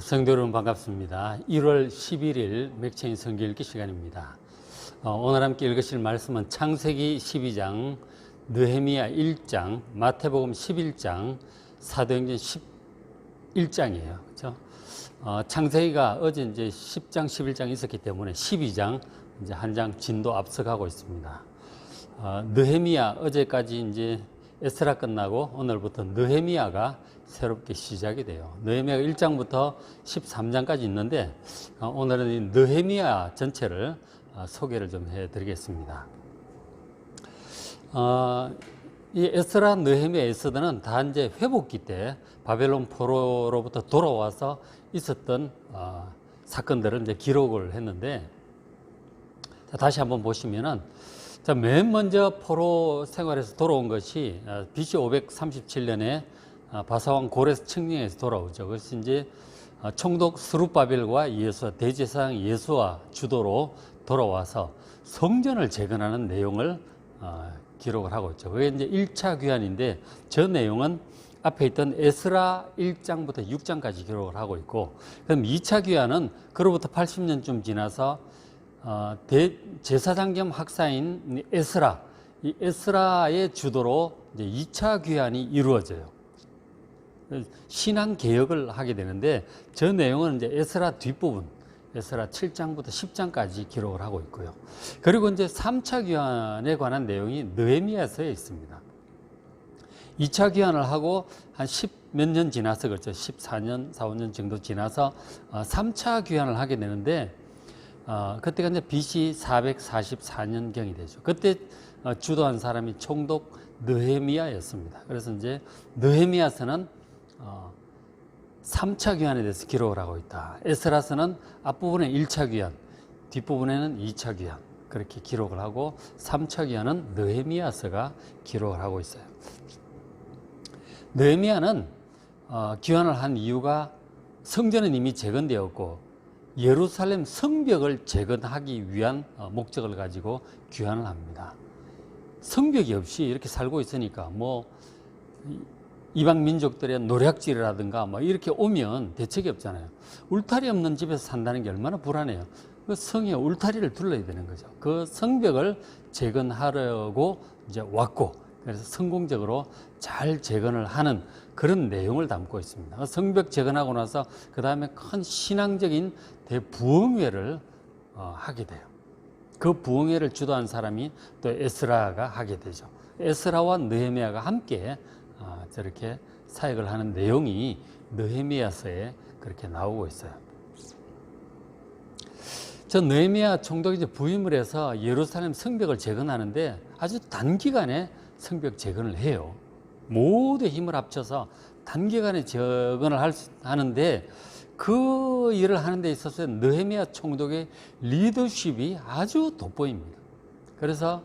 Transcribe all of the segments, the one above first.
성도 여러분 반갑습니다. 1월 11일 맥체인 성경 읽기 시간입니다. 오늘 함께 읽으실 말씀은 창세기 12장, 느헤미야 1장, 마태복음 11장, 사도행전 11장이에요. 그렇죠? 창세기가 어제 이제 10장, 11장 있었기 때문에 12장 이제 한 장 진도 앞서가고 있습니다. 느헤미야 어제까지 이제 에스라 끝나고 오늘부터 느헤미야가 새롭게 시작이 돼요. 느헤미야가 1장부터 13장까지 있는데 오늘은 이 느헤미야 전체를 소개를 좀 해드리겠습니다. 이 에스라, 느헤미야, 에스더는 다 이제 회복기 때 바벨론 포로로부터 돌아와서 있었던 사건들을 이제 기록을 했는데, 다시 한번 보시면은, 자, 맨 먼저 포로 생활에서 돌아온 것이 BC 537년에 바사왕 고레스 칙령에서 돌아오죠. 그래서 이제 총독 스룹바벨과 예수와 대제사장 예수와 주도로 돌아와서 성전을 재건하는 내용을 기록을 하고 있죠. 그게 이제 1차 귀환인데, 저 내용은 앞에 있던 에스라 1장부터 6장까지 기록을 하고 있고, 그럼 2차 귀환은 그로부터 80년쯤 지나서 대제사장 겸 학사인 에스라, 이 에스라의 주도로 이제 2차 귀환이 이루어져요. 신앙 개혁을 하게 되는데, 저 내용은 이제 에스라 뒷부분, 에스라 7장부터 10장까지 기록을 하고 있고요. 그리고 이제 3차 귀환에 관한 내용이 느헤미야서에 있습니다. 2차 귀환을 하고 한 10몇 년 지나서, 그렇죠. 14년, 4, 5년 정도 지나서 3차 귀환을 하게 되는데, 그때가 이제 BC 444년경이 되죠. 그때 주도한 사람이 총독 느헤미야였습니다. 그래서 이제 느헤미야서는 3차 귀환에 대해서 기록을 하고 있다. 에스라서는 앞부분에 1차 귀환, 뒷부분에는 2차 귀환, 그렇게 기록을 하고 3차 귀환은 느헤미야서가 기록을 하고 있어요. 느헤미야는 귀환을 한 이유가 성전은 이미 재건되었고 예루살렘 성벽을 재건하기 위한 목적을 가지고 귀환을 합니다. 성벽이 없이 이렇게 살고 있으니까 뭐 이방 민족들의 노략질이라든가 뭐 이렇게 오면 대책이 없잖아요. 울타리 없는 집에서 산다는 게 얼마나 불안해요. 그 성에 울타리를 둘러야 되는 거죠. 그 성벽을 재건하려고 이제 왔고, 그래서 성공적으로 잘 재건을 하는 그런 내용을 담고 있습니다. 성벽 재건하고 나서 그 다음에 큰 신앙적인 대부흥회를 하게 돼요. 그 부흥회를 주도한 사람이 또 에스라가 하게 되죠. 에스라와 느헤미야가 함께 저렇게 사역을 하는 내용이 느헤미야서에 그렇게 나오고 있어요. 저 느헤미야 총독이 이제 부임을 해서 예루살렘 성벽을 재건하는데 아주 단기간에 성벽 재건을 해요. 모두의 힘을 합쳐서 단기간에 재건을 하는데, 그 일을 하는 데 있어서 느헤미야 총독의 리더십이 아주 돋보입니다. 그래서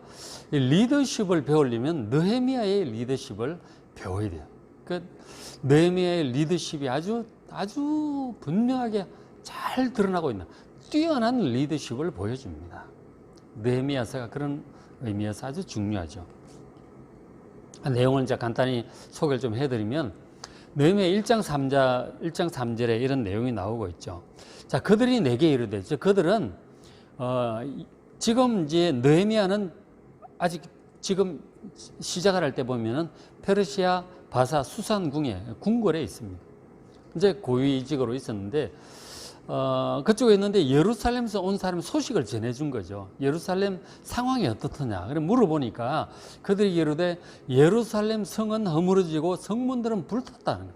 이 리더십을 배우려면 느헤미야의 리더십을 배워야 돼요. 그 느헤미야의 리더십이 아주 분명하게 잘 드러나고 있는 뛰어난 리더십을 보여줍니다. 느헤미야서가 그런 의미에서 아주 중요하죠. 내용을 이제 간단히 소개를 좀 해드리면, 느헤미야 1장 3절에 이런 내용이 나오고 있죠. 자, 그들이 내게 이르되, 그들은 지금 이제 느헤미야는 아직 지금 시작을 할 때 보면은 페르시아 바사 수산궁에 궁궐에 있습니다. 이제 고위직으로 있었는데, 그쪽에 있는데 예루살렘에서 온 사람이 소식을 전해준 거죠. 예루살렘 상황이 어떻더냐. 그래 물어보니까 그들이 이르되 예루살렘 성은 허물어지고 성문들은 불탔다는 거예요.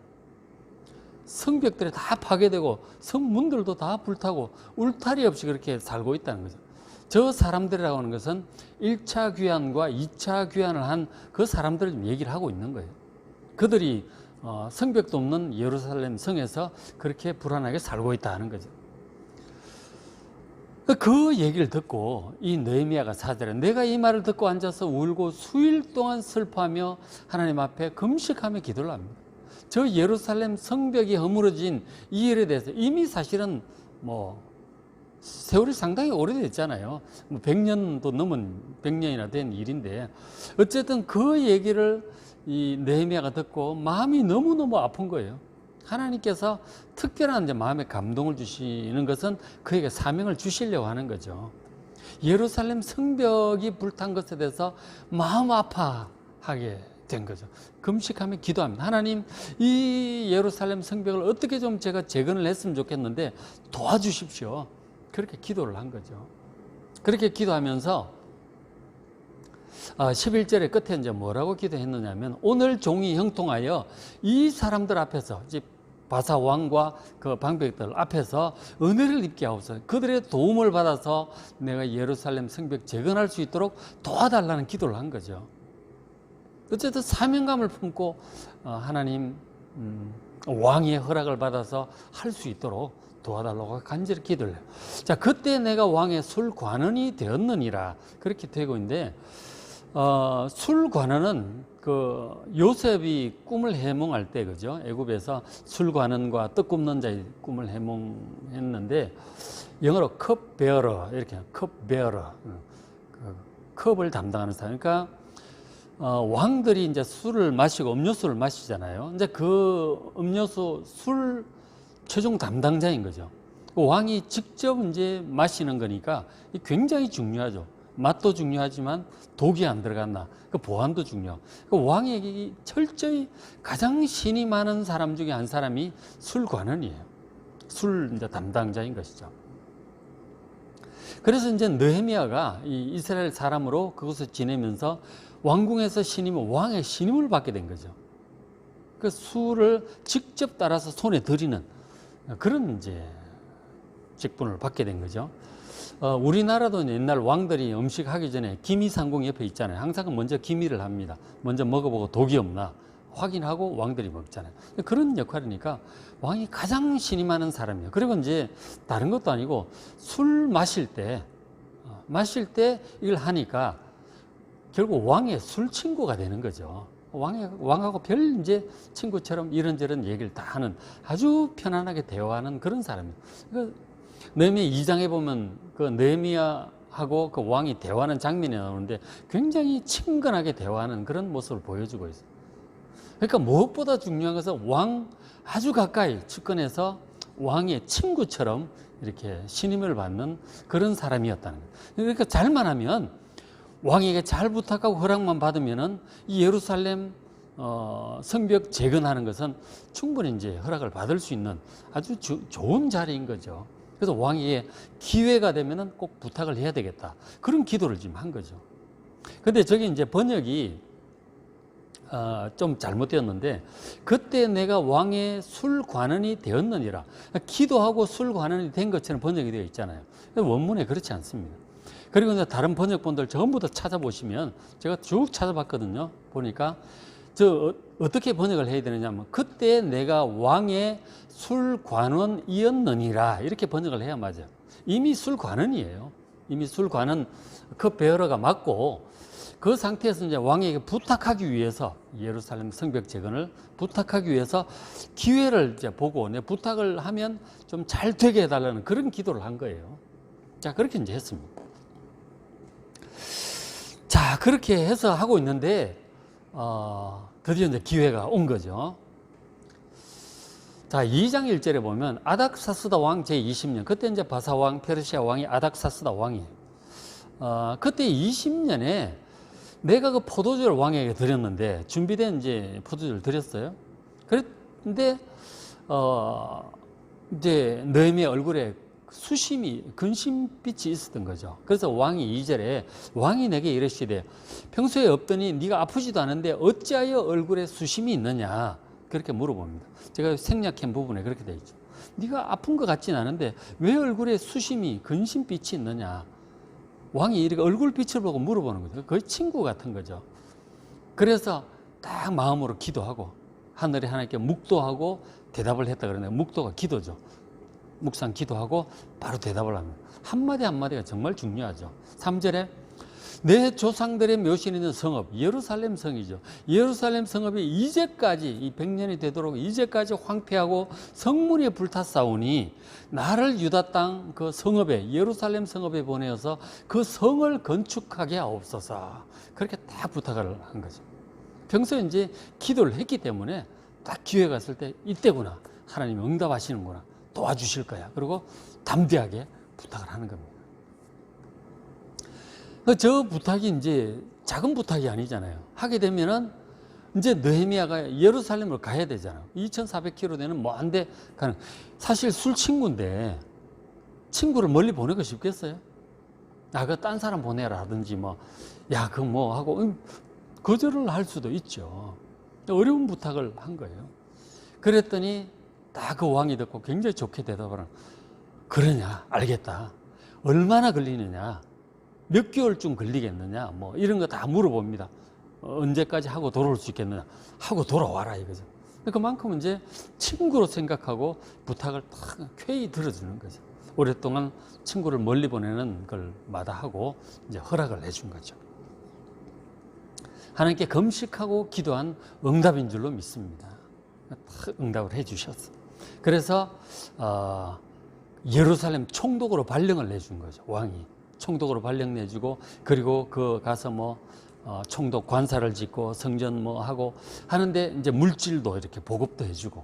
성벽들이 다 파괴되고 성문들도 다 불타고 울타리 없이 그렇게 살고 있다는 거죠. 저 사람들이라고 하는 것은 1차 귀환과 2차 귀환을 한 그 사람들을 좀 얘기를 하고 있는 거예요. 그들이 성벽도 없는 예루살렘 성에서 그렇게 불안하게 살고 있다는 거죠. 그 얘기를 듣고 이 느헤미야가 4절에 내가 이 말을 듣고 앉아서 울고 수일 동안 슬퍼하며 하나님 앞에 금식하며 기도를 합니다. 저 예루살렘 성벽이 허물어진 이 일에 대해서 이미 사실은 뭐 세월이 상당히 오래됐잖아요. 100년도 넘은 100년이나 된 일인데, 어쨌든 그 얘기를 이 느헤미야가 듣고 마음이 너무너무 아픈 거예요. 하나님께서 특별한 이제 마음의 감동을 주시는 것은 그에게 사명을 주시려고 하는 거죠. 예루살렘 성벽이 불탄 것에 대해서 마음 아파하게 된 거죠. 금식하며 기도합니다. 하나님, 이 예루살렘 성벽을 어떻게 좀 제가 재건을 했으면 좋겠는데 도와주십시오. 그렇게 기도를 한 거죠. 그렇게 기도하면서 11절의 끝에 이제 뭐라고 기도했느냐면, 오늘 종이 형통하여 이 사람들 앞에서, 바사 왕과 그 방백들 앞에서 은혜를 입게 하옵소서. 그들의 도움을 받아서 내가 예루살렘 성벽 재건할 수 있도록 도와달라는 기도를 한 거죠. 어쨌든 사명감을 품고 하나님 왕의 허락을 받아서 할 수 있도록 도와달라고 간절히 기도를 해요. 자, 그때 내가 왕의 술관원이 되었느니라, 그렇게 되고 있는데, 술관원은 그 요셉이 꿈을 해몽할 때, 그죠? 애굽에서 술관원과 떡 굽는 자의 꿈을 해몽했는데, 영어로 컵베어러, 이렇게 컵베어러, 컵을 담당하는 사람. 그러니까 왕들이 이제 술을 마시고 음료수를 마시잖아요. 이제 그 음료수 술 최종 담당자인 거죠. 왕이 직접 이제 마시는 거니까 굉장히 중요하죠. 맛도 중요하지만 독이 안 들어갔나, 그 보안도 중요하고. 그 왕에게 철저히 가장 신이 많은 사람 중에 한 사람이 술관원이에요. 술 이제 담당자인 것이죠. 그래서 이제 느헤미야가 이 이스라엘 사람으로 그곳에 지내면서 왕궁에서 신임을, 왕의 신임을 받게 된 거죠. 그 술을 직접 따라서 손에 들이는 그런 이제 직분을 받게 된 거죠. 우리나라도 옛날 왕들이 음식하기 전에 기미상궁 옆에 있잖아요. 항상 먼저 기미를 합니다. 먼저 먹어보고 독이 없나 확인하고 왕들이 먹잖아요. 그런 역할이니까 왕이 가장 신임하는 사람이에요. 그리고 이제 다른 것도 아니고 술 마실 때 이걸 하니까 결국 왕의 술 친구가 되는 거죠. 왕하고 별 이제 친구처럼 이런저런 얘기를 다 하는, 아주 편안하게 대화하는 그런 사람이에요. 느헤미야 2장에 보면 그 느헤미야하고 그 왕이 대화하는 장면이 나오는데 굉장히 친근하게 대화하는 그런 모습을 보여주고 있어요. 그러니까 무엇보다 중요한 것은 왕 아주 가까이 측근에서 왕의 친구처럼 이렇게 신임을 받는 그런 사람이었다는 거예요. 그러니까 잘만 하면, 왕에게 잘 부탁하고 허락만 받으면은 이 예루살렘 성벽 재건하는 것은 충분히 이제 허락을 받을 수 있는 아주 좋은 자리인 거죠. 그래서 왕에게 기회가 되면은 꼭 부탁을 해야 되겠다, 그런 기도를 지금 한 거죠. 근데 저기 이제 번역이 좀 잘못되었는데, 그때 내가 왕의 술관원이 되었느니라, 기도하고 술관원이 된 것처럼 번역이 되어 있잖아요. 원문에 그렇지 않습니다. 그리고 이제 다른 번역본들 전부 다 찾아보시면, 제가 쭉 찾아봤거든요. 보니까 어떻게 번역을 해야 되느냐면, 그때 내가 왕의 술관원이었느니라, 이렇게 번역을 해야 맞아요. 이미 술관원이에요. 이미 술관원 컵베어러가 맞고, 그 상태에서 이제 왕에게 부탁하기 위해서, 예루살렘 성벽 재건을 부탁하기 위해서 기회를 이제 보고 내 부탁을 하면 좀 잘 되게 해달라는 그런 기도를 한 거예요. 자, 그렇게 이제 했습니다. 자, 그렇게 해서 하고 있는데 드디어 이제 기회가 온 거죠. 자, 2장 1절에 보면 아닥사스다 왕 제20년, 그때 이제 바사 왕, 페르시아 왕이 아닥사스다 왕이에요. 그때 20년에 내가 그 포도주를 왕에게 드렸는데, 준비된 이제 포도주를 드렸어요. 그런데 이제 느헤미야 얼굴에 수심이, 근심빛이 있었던 거죠. 그래서 왕이 2절에 왕이 내게 이르시되 평소에 없더니 네가 아프지도 않은데 어찌하여 얼굴에 수심이 있느냐, 그렇게 물어봅니다. 제가 생략한 부분에 그렇게 되어 있죠. 네가 아픈 것 같지는 않은데 왜 얼굴에 수심이, 근심빛이 있느냐. 왕이 이렇게 얼굴빛을 보고 물어보는 거죠. 거의 친구 같은 거죠. 그래서 딱 마음으로 기도하고 하늘에 하나님께 묵도하고 대답을 했다 그러네요. 묵도가 기도죠. 묵상 기도하고 바로 대답을 합니다. 한마디 한마디가 정말 중요하죠. 3절에 내 조상들의 묘실이 있는 성읍, 예루살렘 성이죠. 예루살렘 성읍이 이제까지, 이 100년이 되도록 이제까지 황폐하고 성문이 불탔사오니 나를 유다 땅 그 성읍에, 예루살렘 성읍에 보내어서 그 성을 건축하게 하옵소서. 그렇게 딱 부탁을 한 거죠. 평소에 이제 기도를 했기 때문에 딱 기회가 왔을 때 이때구나 하나님이 응답하시는구나. 도와주실 거야. 그리고 담대하게 부탁을 하는 겁니다. 저 부탁이 이제 작은 부탁이 아니잖아요. 하게 되면은 이제 느헤미야가 예루살렘을 가야 되잖아요. 2,400km 되는 먼데 가는. 사실 술 친구인데 친구를 멀리 보내고 싶겠어요? 그 딴 사람 보내라 하든지 그 뭐 하고 거절을 할 수도 있죠. 어려운 부탁을 한 거예요. 그랬더니 딱 그 왕이 듣고 굉장히 좋게 대답을 하는. 그러냐? 알겠다. 얼마나 걸리느냐? 몇 개월쯤 걸리겠느냐? 이런 거 다 물어봅니다. 언제까지 하고 돌아올 수 있겠느냐? 하고 돌아와라 이거죠. 그만큼 이제 친구로 생각하고 부탁을 딱 쾌히 들어주는 거죠. 오랫동안 친구를 멀리 보내는 걸 마다하고 이제 허락을 해준 거죠. 하나님께 금식하고 기도한 응답인 줄로 믿습니다. 딱 응답을 해주셨어. 그래서 예루살렘 총독으로 발령을 내준 거죠. 왕이 총독으로 발령 내주고, 그리고 그 가서 총독 관사를 짓고 성전 하고 하는데 이제 물질도 이렇게 보급도 해주고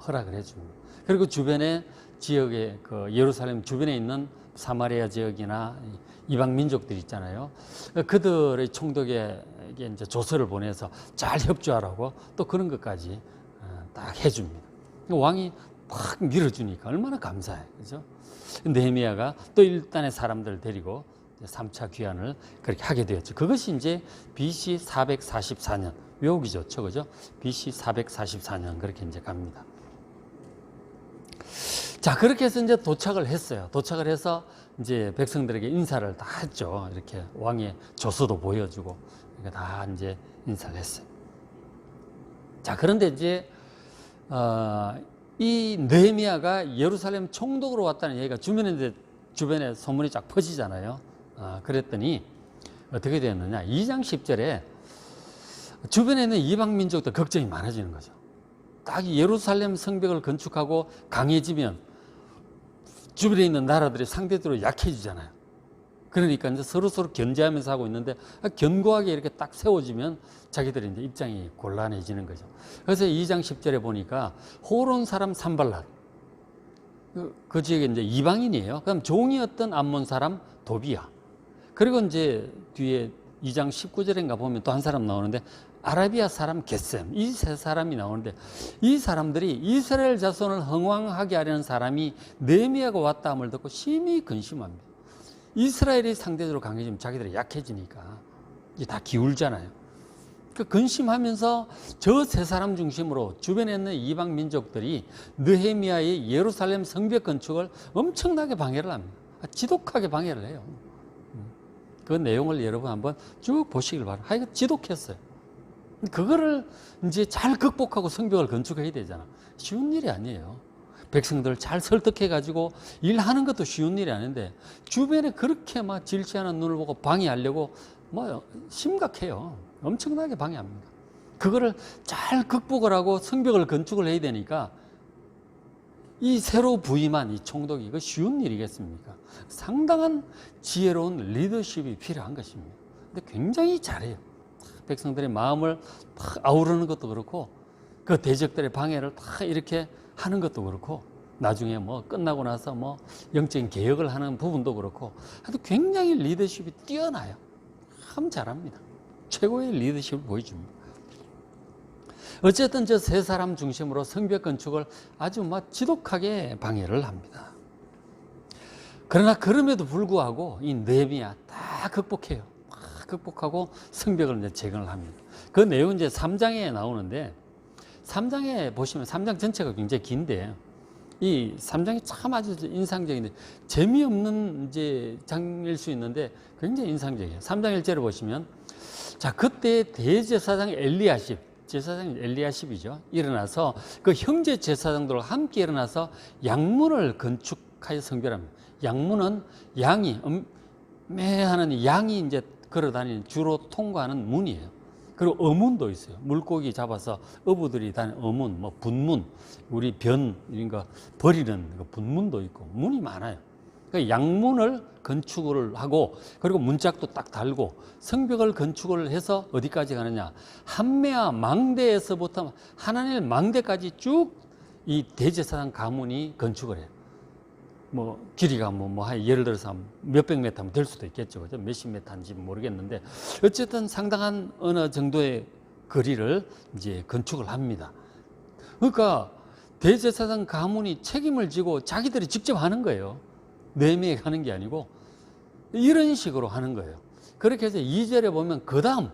허락을 해줍니다. 그리고 주변에 지역에 그 예루살렘 주변에 있는 사마리아 지역이나 이방 민족들 있잖아요. 그들의 총독에게 이제 조서를 보내서 잘 협조하라고 또 그런 것까지 딱 해줍니다. 왕이 팍 밀어주니까 얼마나 감사해, 그죠? 느헤미야가 또 일단의 사람들 데리고 3차 귀환을 그렇게 하게 되었죠. 그것이 이제 BC 444년, 외우기 좋죠, 그죠? BC 444년 그렇게 이제 갑니다. 자, 그렇게 해서 이제 도착을 했어요. 도착을 해서 이제 백성들에게 인사를 다 했죠. 이렇게 왕의 조서도 보여주고, 다 이제 인사를 했어요. 자, 그런데 이제, 이 느헤미야가 예루살렘 총독으로 왔다는 얘기가 주변에 소문이 쫙 퍼지잖아요. 그랬더니 어떻게 되었느냐. 2장 10절에 주변에 있는 이방 민족들 걱정이 많아지는 거죠. 딱 예루살렘 성벽을 건축하고 강해지면 주변에 있는 나라들이 상대적으로 약해지잖아요. 그러니까 이제 서로 견제하면서 하고 있는데 견고하게 이렇게 딱 세워지면 자기들의 이제 입장이 곤란해지는 거죠. 그래서 2장 10절에 보니까 호론 사람 산발랏, 그 지역에 이제 이방인이에요. 그럼 종이었던 암몬 사람 도비야. 그리고 이제 뒤에 2장 19절인가 보면 또 한 사람 나오는데 아라비아 사람 겟셈, 이 세 사람이 나오는데 이 사람들이 이스라엘 자손을 흥왕하게 하려는 사람이 느헤미야가 왔다 함을 듣고 심히 근심합니다. 이스라엘이 상대적으로 강해지면 자기들이 약해지니까 이제 다 기울잖아요. 그 근심하면서 저 세 사람 중심으로 주변에 있는 이방 민족들이 느헤미야의 예루살렘 성벽 건축을 엄청나게 방해를 합니다. 지독하게 방해를 해요. 그 내용을 여러분 한번 쭉 보시길 바랍니다. 하여간 지독했어요. 그거를 이제 잘 극복하고 성벽을 건축해야 되잖아. 쉬운 일이 아니에요. 백성들을 잘 설득해가지고 일하는 것도 쉬운 일이 아닌데 주변에 그렇게 막 질투하는 눈을 보고 방해하려고 심각해요. 엄청나게 방해합니다. 그거를 잘 극복을 하고 성벽을 건축을 해야 되니까 이 새로 부임한 이 총독이 이거 쉬운 일이겠습니까? 상당한 지혜로운 리더십이 필요한 것입니다. 근데 굉장히 잘해요. 백성들의 마음을 탁 아우르는 것도 그렇고 그 대적들의 방해를 탁 이렇게 하는 것도 그렇고 나중에 끝나고 나서 영적인 개혁을 하는 부분도 그렇고 하여튼 굉장히 리더십이 뛰어나요. 참 잘합니다. 최고의 리더십을 보여줍니다. 어쨌든 저 세 사람 중심으로 성벽 건축을 아주 지독하게 방해를 합니다. 그러나 그럼에도 불구하고 이 느헤미야 다 극복해요. 다 극복하고 성벽을 이제 재건을 합니다. 그 내용은 이제 3장에 나오는데 3장에 보시면 3장 전체가 굉장히 긴데 이 3장이 참 아주 인상적인데 재미없는 이제 장일 수 있는데 굉장히 인상적이에요. 3장 1절을 보시면 자, 그때 대제사장 엘리야십, 제사장이 엘리야십이죠. 일어나서 그 형제 제사장들과 함께 일어나서 양문을 건축하여 성별합니다. 양문은 양이 매하는 양이 이제 걸어다니는 주로 통과하는 문이에요. 그리고 어문도 있어요. 물고기 잡아서 어부들이 다니는 어문, 분문, 우리 변 이런 거 버리는 그 분문도 있고 문이 많아요. 그러니까 양문을 건축을 하고 그리고 문짝도 딱 달고 성벽을 건축을 해서 어디까지 가느냐. 한메아 망대에서부터 하나님 망대까지 쭉 이 대제사장 가문이 건축을 해요. 뭐 길이가 예를 들어서 몇백 미터면 될 수도 있겠죠. 그죠? 몇십 미터인지 모르겠는데 어쨌든 상당한 어느 정도의 거리를 이제 건축을 합니다. 그러니까 대제사장 가문이 책임을 지고 자기들이 직접 하는 거예요. 내명에 가는 게 아니고 이런 식으로 하는 거예요. 그렇게 해서 2절에 보면 그 다음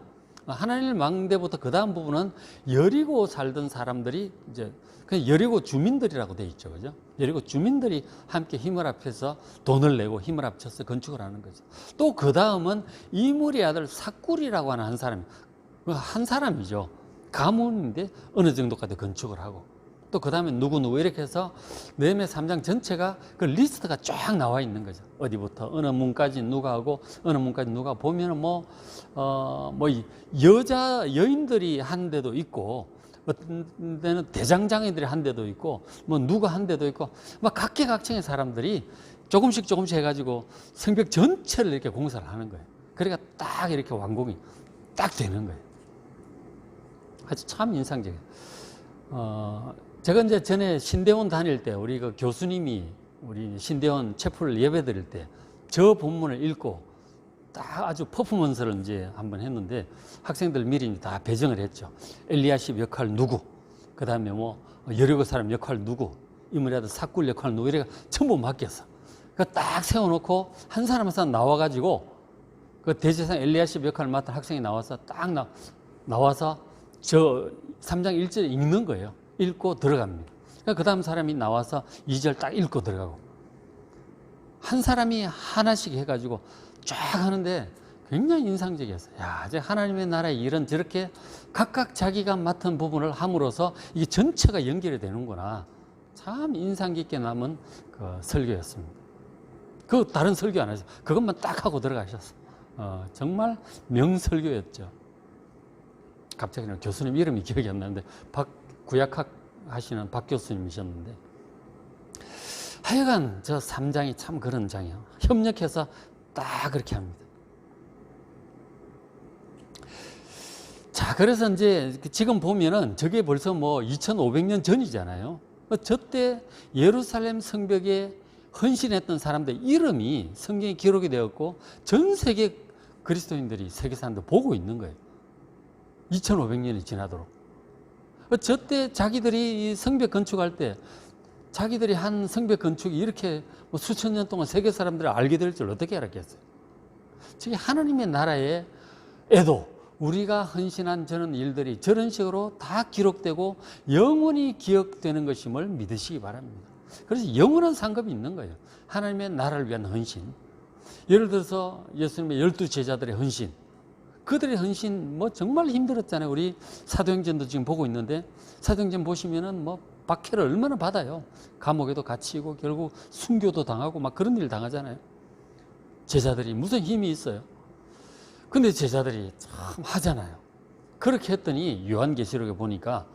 하나님을 망대부터 그 다음 부분은 여리고 살던 사람들이 이제 그냥 여리고 주민들이라고 돼 있죠. 그죠? 여리고 주민들이 함께 힘을 합해서 돈을 내고 힘을 합쳐서 건축을 하는 거죠. 또 그 다음은 이물의 아들 삭굴이라고 하는 한 사람이죠. 가문인데 어느 정도까지 건축을 하고 또 그 다음에 누구 이렇게 해서 느헤미야 3장 전체가 그 리스트가 쫙 나와 있는 거죠. 어디부터 어느 문까지 누가 하고 어느 문까지 누가 보면은 여인들이 한 데도 있고 어떤 데는 대장장이들이 한 데도 있고 누가 한 데도 있고 막 각계각층의 사람들이 조금씩 해가지고 성벽 전체를 이렇게 공사를 하는 거예요. 그러니까 딱 이렇게 완공이 딱 되는 거예요. 아주 참 인상적이에요. 제가 이제 전에 신대원 다닐 때 우리 그 교수님이 우리 신대원 채플을 예배 드릴 때 저 본문을 읽고 딱 아주 퍼포먼스를 이제 한번 했는데 학생들 미리 다 배정을 했죠. 엘리야십 역할 누구, 그 다음에 여리고 사람 역할 누구, 이물의 아들 삭굴 역할 누구, 이래가 전부 맡겼어. 그러니까 딱 세워놓고 한 사람 한 사람 나와가지고 그 대제사장 엘리야십 역할을 맡은 학생이 나와서 나와서 저 3장 1절 읽는 거예요. 읽고 들어갑니다. 그 다음 사람이 나와서 2절 딱 읽고 들어가고 한 사람이 하나씩 해가지고 쫙 하는데 굉장히 인상적이었어요. 야, 이제 하나님의 나라의 일은 저렇게 각각 자기가 맡은 부분을 함으로써 이게 전체가 연결이 되는구나. 참 인상 깊게 남은 그 설교였습니다. 그 다른 설교 안 하셨어요. 그것만 딱 하고 들어가셨어요. 정말 명설교였죠. 갑자기 교수님 이름이 기억이 안 나는데 구약학 하시는 박 교수님이셨는데 하여간 저 3장이 참 그런 장이에요. 협력해서 딱 그렇게 합니다. 자, 그래서 이제 지금 보면은 저게 벌써 2500년 전이잖아요. 저때 예루살렘 성벽에 헌신했던 사람들 이름이 성경에 기록이 되었고 전 세계 그리스도인들이 세계 사람들 보고 있는 거예요. 2500년이 지나도록. 저때 자기들이 성벽 건축할 때 자기들이 한 성벽 건축이 이렇게 수천 년 동안 세계 사람들이 알게 될 줄 어떻게 알았겠어요? 즉 하나님의 나라에도 우리가 헌신한 저런 일들이 저런 식으로 다 기록되고 영원히 기억되는 것임을 믿으시기 바랍니다. 그래서 영원한 상급이 있는 거예요. 하나님의 나라를 위한 헌신. 예를 들어서 예수님의 12제자들의 헌신. 그들의 헌신 정말 힘들었잖아요. 우리 사도행전도 지금 보고 있는데 사도행전 보시면은 박해를 얼마나 받아요. 감옥에도 갇히고 결국 순교도 당하고 막 그런 일 당하잖아요. 제자들이 무슨 힘이 있어요. 근데 제자들이 참 하잖아요. 그렇게 했더니 요한계시록에 보니까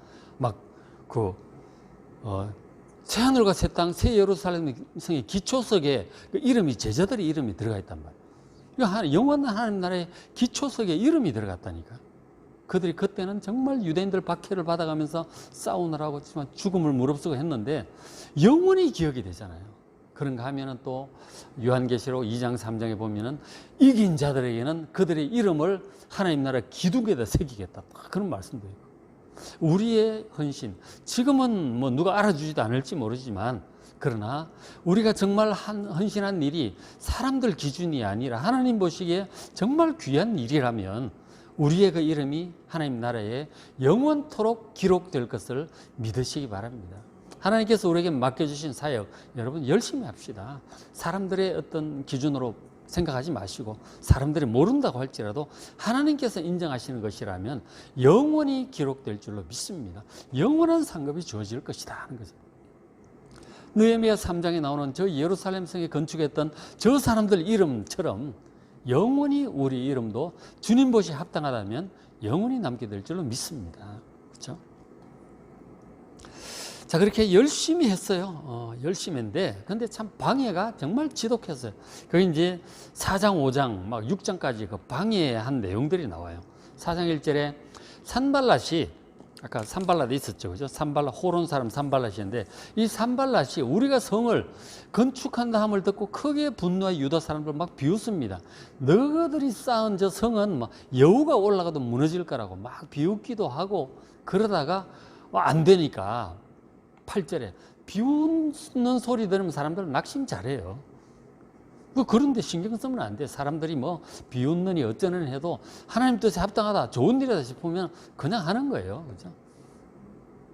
새하늘과 새 땅, 새 예루살렘 성의 기초석에 그 이름이 제자들의 이름이 들어가 있단 말이에요. 그러니까 영원한 하나님 나라의 기초석에 이름이 들어갔다니까. 그들이 그때는 정말 유대인들 박해를 받아가면서 싸우느라고 하지만 죽음을 무릅쓰고 했는데 영원히 기억이 되잖아요. 그런가 하면은 또 요한계시록 2장 3장에 보면은 이긴 자들에게는 그들의 이름을 하나님 나라 기둥에다 새기겠다. 그런 말씀도 있고. 우리의 헌신, 지금은 누가 알아주지도 않을지 모르지만 그러나 우리가 정말 헌신한 일이 사람들 기준이 아니라 하나님 보시기에 정말 귀한 일이라면 우리의 그 이름이 하나님 나라에 영원토록 기록될 것을 믿으시기 바랍니다. 하나님께서 우리에게 맡겨주신 사역 여러분 열심히 합시다. 사람들의 어떤 기준으로 생각하지 마시고 사람들이 모른다고 할지라도 하나님께서 인정하시는 것이라면 영원히 기록될 줄로 믿습니다. 영원한 상급이 주어질 것이다 하는 거죠. 느헤미야 3장에 나오는 저 예루살렘 성에 건축했던 저 사람들 이름처럼 영원히 우리 이름도 주님 보시에 합당하다면 영원히 남게 될 줄로 믿습니다. 그렇죠? 자, 그렇게 열심히 했어요. 열심히 했는데 근데 참 방해가 정말 지독했어요. 그게 이제 4장 5장 막 6장까지 그 방해한 내용들이 나와요. 4장 1절에 산발랏이 아까 산발랏이 있었죠. 그죠? 산발랏, 호론 사람 산발랏이었는데, 이 산발랏이 우리가 성을 건축한다 함을 듣고 크게 분노한 유다 사람들 막 비웃습니다. 너희들이 쌓은 저 성은 막 여우가 올라가도 무너질 거라고 막 비웃기도 하고, 그러다가 안 되니까 8절에 비웃는 소리 들으면 사람들은 낙심 잘해요. 그런데 신경 쓰면 안 돼. 사람들이 뭐 비웃느니 어쩌느니 해도 하나님 뜻에 합당하다, 좋은 일이다 싶으면 그냥 하는 거예요. 그죠?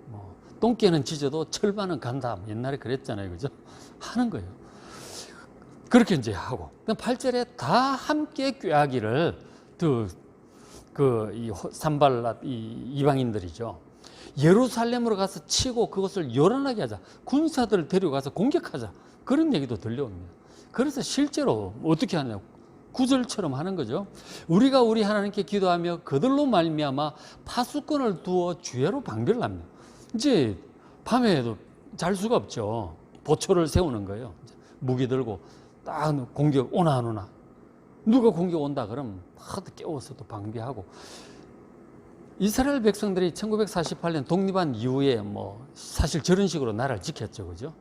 뭐 똥개는 짖어도 철반은 간다. 옛날에 그랬잖아요. 그죠? 하는 거예요. 그렇게 이제 하고. 8절에 다 함께 꾀하기를, 이 산발랏 이 이방인들이죠. 예루살렘으로 가서 치고 그것을 요란하게 하자. 군사들을 데려가서 공격하자. 그런 얘기도 들려옵니다. 그래서 실제로 어떻게 하냐, 구절처럼 하는 거죠. 우리가 우리 하나님께 기도하며 그들로 말미암아 파수꾼을 두어 주야로 방비를 합니다. 이제 밤에도 잘 수가 없죠. 보초를 세우는 거예요. 무기 들고 딱 공격 오나 안 오나, 누가 공격 온다 그러면 하도 깨워서 또 방비하고. 이스라엘 백성들이 1948년 독립한 이후에 뭐 사실 저런 식으로 나라를 지켰죠. 그죠?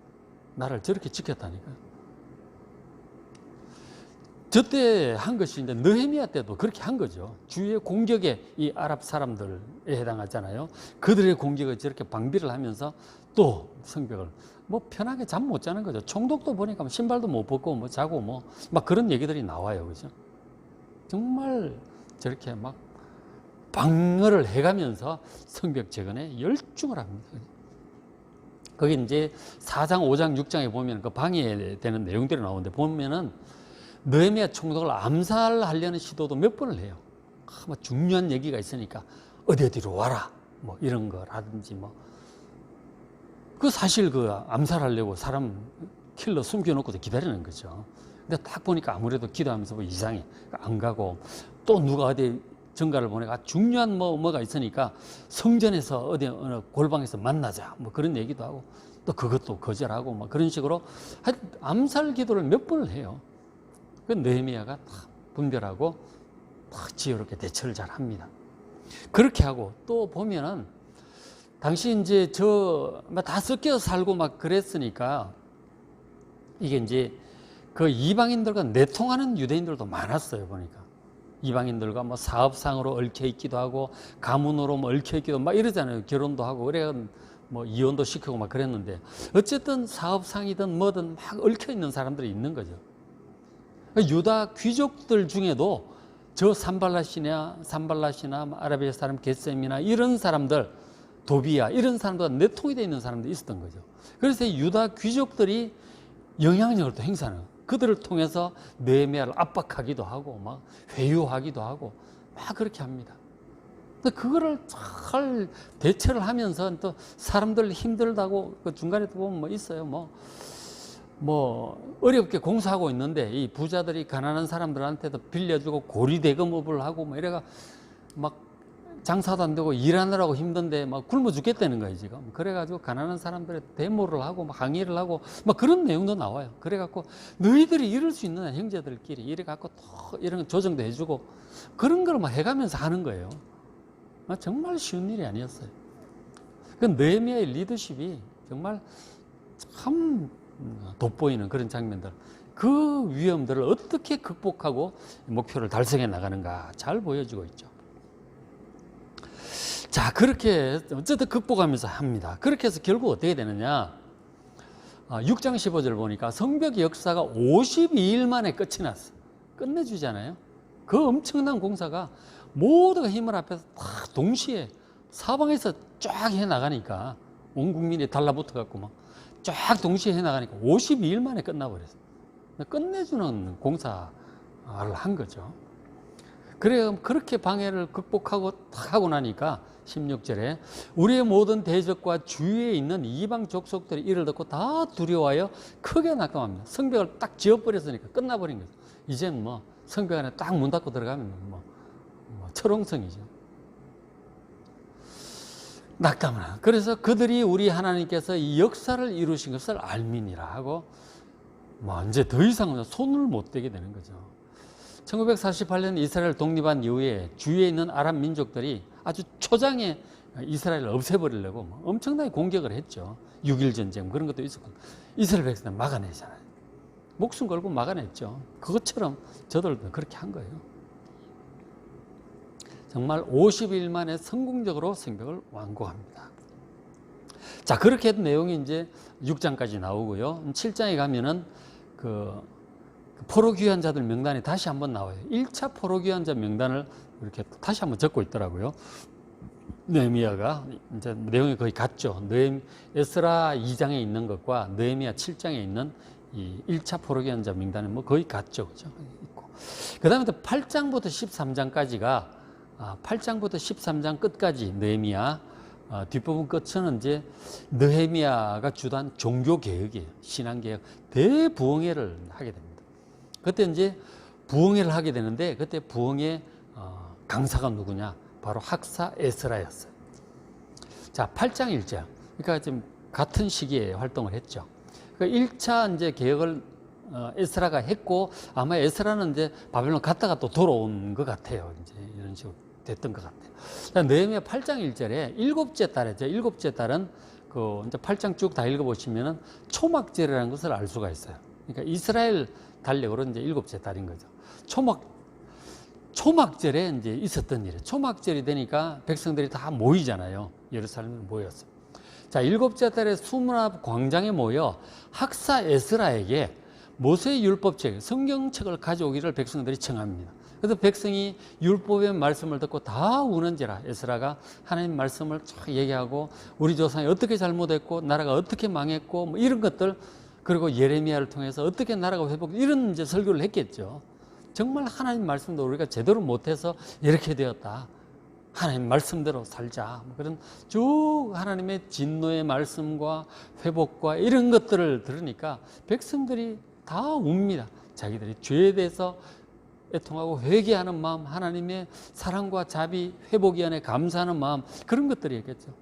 나라를 저렇게 지켰다니까요. 저때 한 것이 이제 느헤미야 때도 그렇게 한 거죠. 주위의 공격에 이 아랍 사람들에 해당하잖아요. 그들의 공격을 저렇게 방비를 하면서 또 성벽을 뭐 편하게 잠 못 자는 거죠. 총독도 보니까 신발도 못 벗고 뭐 자고 뭐 막 그런 얘기들이 나와요. 그죠? 정말 저렇게 막 방어를 해가면서 성벽 재건에 열중을 합니다. 거기 이제 4장, 5장, 6장에 보면 그 방해되는 내용들이 나오는데 보면은 느헤미야 총독을 암살하려는 시도도 몇 번을 해요. 뭐 중요한 얘기가 있으니까 어디로 와라 뭐 이런 거라든지 뭐. 그 사실 그 암살하려고 사람 킬러 숨겨놓고도 기다리는 거죠. 근데 딱 보니까 아무래도 기도하면서 뭐 이상해. 안 가고 또 누가 어디 전가를 보내가 중요한 뭐가 있으니까 성전에서 어디 어느 골방에서 만나자 뭐 그런 얘기도 하고 또 그것도 거절하고 뭐 그런 식으로 암살 기도를 몇 번을 해요. 그 느헤미야가 다 분별하고 다 지혜롭게 대처를 잘 합니다. 그렇게 하고 또 보면은 당시 이제 다 섞여 살고 막 그랬으니까 이게 이제 그 이방인들과 내통하는 유대인들도 많았어요. 보니까 이방인들과 뭐 사업상으로 얽혀 있기도 하고 가문으로 뭐 얽혀 있기도 막 이러잖아요. 결혼도 하고 그래 뭐 이혼도 시키고 막 그랬는데 어쨌든 사업상이든 뭐든 막 얽혀 있는 사람들이 있는 거죠. 유다 귀족들 중에도 저 산발랏이나 아라비아 사람 게셈이나 이런 사람들, 도비야 이런 사람들과 내통이 되어 있는 사람들이 있었던 거죠. 그래서 유다 귀족들이 영향력을 또 행사하는 거예요. 그들을 통해서 느헤미야를 압박하기도 하고 막 회유하기도 하고 막 그렇게 합니다. 근데 그거를 잘 대처를 하면서 또 사람들 힘들다고 그 중간에 또 보면 뭐 있어요. 뭐 어렵게 공사하고 있는데 이 부자들이 가난한 사람들한테도 빌려주고 고리대금업을 하고 뭐 이래가 막 장사도 안 되고 일하느라고 힘든데 막 굶어 죽겠다는 거예요 지금. 그래가지고 가난한 사람들의 데모를 하고 막 항의를 하고 막 그런 내용도 나와요. 그래갖고 너희들이 이럴 수 있느냐 형제들끼리 이래갖고 또 이런 조정도 해주고 그런 걸 막 해가면서 하는 거예요. 정말 쉬운 일이 아니었어요. 그 느헤미야의 리더십이 정말 참 돋보이는 그런 장면들, 그 위험들을 어떻게 극복하고 목표를 달성해 나가는가 잘 보여주고 있죠. 자, 그렇게 어쨌든 극복하면서 합니다. 그렇게 해서 결국 어떻게 되느냐, 6장 15절 보니까 성벽의 역사가 52일 만에 끝이 났어. 끝내주잖아요. 그 엄청난 공사가 모두가 힘을 합해서 다 동시에 사방에서 쫙 해나가니까 온 국민이 달라붙어 갖고 막 쫙 동시에 해나가니까 52일 만에 끝나버렸어요. 끝내주는 공사를 한 거죠. 그래, 그렇게 방해를 극복하고 딱 하고 나니까 16절에 우리의 모든 대적과 주위에 있는 이방 족속들이 이를 듣고 다 두려워하여 크게 낙담합니다. 성벽을 딱 지어버렸으니까 끝나버린 거죠. 이젠 뭐 성벽 안에 딱 문 닫고 들어가면 뭐 철옹성이죠. 낙담을. 그래서 그들이 우리 하나님께서 이 역사를 이루신 것을 알미니라 하고 뭐 이제 더 이상 손을 못 대게 되는 거죠. 1948년 이스라엘 독립한 이후에 주위에 있는 아랍 민족들이 아주 초장에 이스라엘을 없애버리려고 뭐 엄청나게 공격을 했죠. 6.1 전쟁 그런 것도 있었고 이스라엘 백성들 막아내잖아요. 목숨 걸고 막아냈죠. 그것처럼 저들도 그렇게 한 거예요. 정말 50일 만에 성공적으로 성벽을 완공합니다. 자, 그렇게 했던 내용이 이제 6장까지 나오고요. 7장에 가면은 그 포로 귀환자들 명단이 다시 한번 나와요. 1차 포로 귀환자 명단을 이렇게 다시 한번 적고 있더라고요. 느헤미야가 이제 내용이 거의 같죠. 에스라 2장에 있는 것과 느헤미야 7장에 있는 이 1차 포로 귀환자 명단은 뭐 거의 같죠. 그죠? 있고. 그다음에 또 8장부터 13장까지가 8장부터 13장 끝까지 느헤미야 뒷부분 끝은 이제 느헤미야가 주도한 종교 개혁이에요. 신앙 개혁, 대부흥회를 하게 됩니다. 그때 이제 부흥회를 하게 되는데 그때 부흥회 강사가 누구냐? 바로 학사 에스라였어요. 자, 8장 1장. 그러니까 지금 같은 시기에 활동을 했죠. 그러니까 1차 이제 개혁을 에스라가 했고 아마 에스라는 이제 바벨론 갔다가 또 돌아온 것 같아요. 이제 이런 식으로 됐던 것 같아요. 느헤미야 8장 1절에 일곱째 달이죠. 일곱째 달은 그 이제 8장 쭉 다 읽어보시면은 초막절이라는 것을 알 수가 있어요. 그러니까 이스라엘 달력으로 이제 일곱째 달인 거죠. 초막절에 이제 있었던 일이에요. 초막절이 되니까 백성들이 다 모이잖아요. 예루살렘에 모였어요. 자, 일곱째 달에 수문 앞 광장에 모여 학사 에스라에게 모세의 율법책, 성경책을 가져오기를 백성들이 청합니다. 그래서 백성이 율법의 말씀을 듣고 다 우는지라 에스라가 하나님 말씀을 쫙 얘기하고 우리 조상이 어떻게 잘못했고 나라가 어떻게 망했고 뭐 이런 것들 그리고 예레미야를 통해서 어떻게 나라가 회복 이런 이제 설교를 했겠죠. 정말 하나님 말씀도 우리가 제대로 못해서 이렇게 되었다. 하나님 말씀대로 살자. 그런 쭉 하나님의 진노의 말씀과 회복과 이런 것들을 들으니까 백성들이 다 웁니다. 자기들이 죄에 대해서 애통하고 회개하는 마음, 하나님의 사랑과 자비, 회복 위안에 감사하는 마음 그런 것들이겠죠.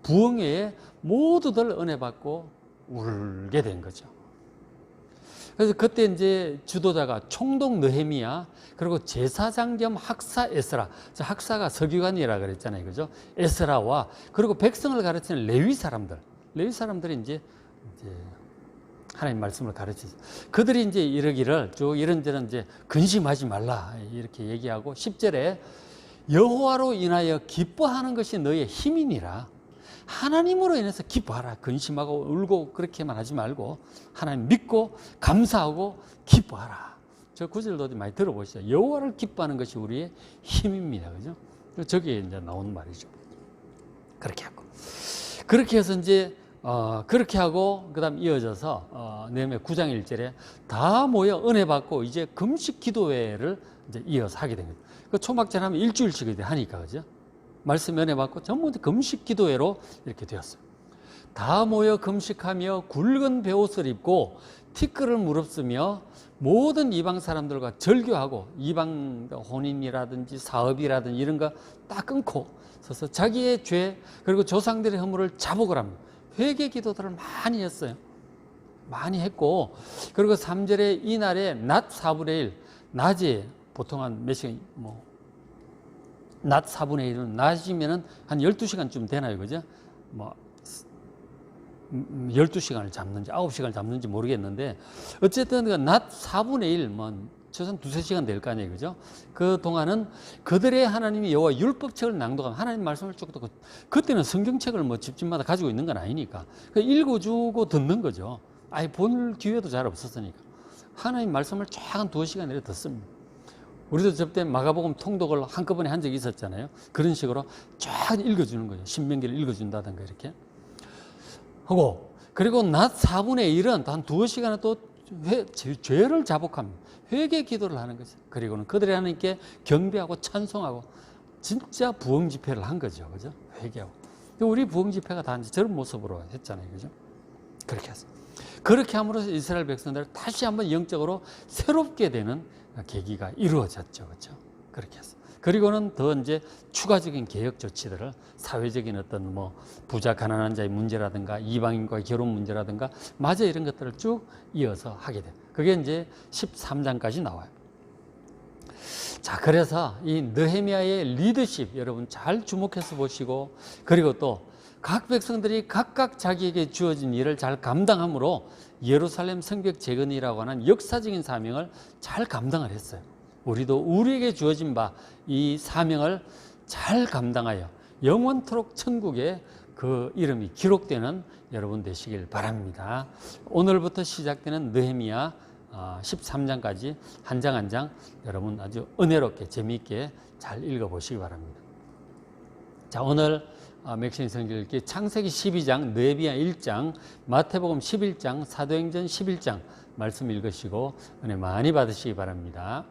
부흥회에 모두들 은혜 받고 울게 된 거죠. 그래서 그때 이제 주도자가 총독 느헤미야 그리고 제사장 겸 학사 에스라, 학사가 서기관이라 그랬잖아요, 그죠? 에스라와 그리고 백성을 가르치는 레위 사람들이 이제 하나님 말씀을 가르치죠. 그들이 이제 이러기를 쭉 이런저런 이제 근심하지 말라 이렇게 얘기하고 10절에 여호와로 인하여 기뻐하는 것이 너의 힘이니라. 하나님으로 인해서 기뻐하라. 근심하고 울고 그렇게만 하지 말고 하나님 믿고 감사하고 기뻐하라. 저 구절도 많이 들어보시죠. 여호와를 기뻐하는 것이 우리의 힘입니다. 그죠? 저게 이제 나오는 말이죠. 그렇게 하고. 그렇게 해서 이제 그렇게 하고 그다음 이어져서 느헤미야 9장 1절에 다 모여 은혜 받고 이제 금식 기도회를 이제 이어서 하게 됩니다. 그 초막절 하면 일주일씩 하니까 그죠? 말씀 은혜 받고 전부 금식 기도회로 이렇게 되었어요. 다 모여 금식하며 굵은 베옷을 입고 티끌을 무릅쓰며 모든 이방 사람들과 절교하고 이방 혼인이라든지 사업이라든지 이런 거 딱 끊고 서서 자기의 죄 그리고 조상들의 허물을 자복을 합니다. 회개 기도들을 많이 했어요. 많이 했고 그리고 3절에 이날에 낮 4분의 1 낮에 보통 한 몇 시간 낮 4분의 1은 낮이면은 한 12시간쯤 되나요, 그죠? 12시간을 잡는지 9시간을 잡는지 모르겠는데 어쨌든 낮 4분의 1, 최소한 2-3시간 될 거 아니에요, 그죠? 그 동안은 그들의 하나님이 여호와 율법책을 낭독하면 하나님 말씀을 쭉 듣고 그때는 성경책을 집집마다 가지고 있는 건 아니니까 읽어주고 듣는 거죠. 아예 볼 기회도 잘 없었으니까 하나님 말씀을 쫙 한 2시간 내려 듣습니다. 우리도 저때 마가복음 통독을 한꺼번에 한 적이 있었잖아요. 그런 식으로 쫙 읽어주는 거죠. 신명기를 읽어준다든가 이렇게 하고 그리고 낮 4분의 1은 한 2시간에 또 죄를 자복합니다. 회개 기도를 하는 거죠. 그리고는 그들의 하나님께 경배하고 찬송하고 진짜 부흥 집회를 한 거죠. 그죠? 회개하고. 우리 부흥 집회가 다 이제 저런 모습으로 했잖아요. 그죠? 그렇게 해서. 그렇게 함으로써 이스라엘 백성들을 다시 한번 영적으로 새롭게 되는 계기가 이루어졌죠. 그렇죠? 그렇게 해서. 그리고는 더 이제 추가적인 개혁 조치들을 사회적인 어떤 부자 가난한 자의 문제라든가 이방인과의 결혼 문제라든가 마저 이런 것들을 쭉 이어서 하게 돼요. 그게 이제 13장까지 나와요. 자, 그래서 이 느헤미야의 리더십 여러분 잘 주목해서 보시고, 그리고 또 각 백성들이 각각 자기에게 주어진 일을 잘 감당함으로 예루살렘 성벽 재건이라고 하는 역사적인 사명을 잘 감당을 했어요. 우리도 우리에게 주어진 바 이 사명을 잘 감당하여 영원토록 천국에 그 이름이 기록되는 여러분 되시길 바랍니다. 오늘부터 시작되는 느헤미야 13장까지 한 장 한 장 여러분 아주 은혜롭게 재미있게 잘 읽어보시기 바랍니다. 자, 오늘 맥신 성경 읽기 창세기 12장, 느헤미야 1장, 마태복음 11장, 사도행전 11장 말씀 읽으시고 은혜 많이 받으시기 바랍니다.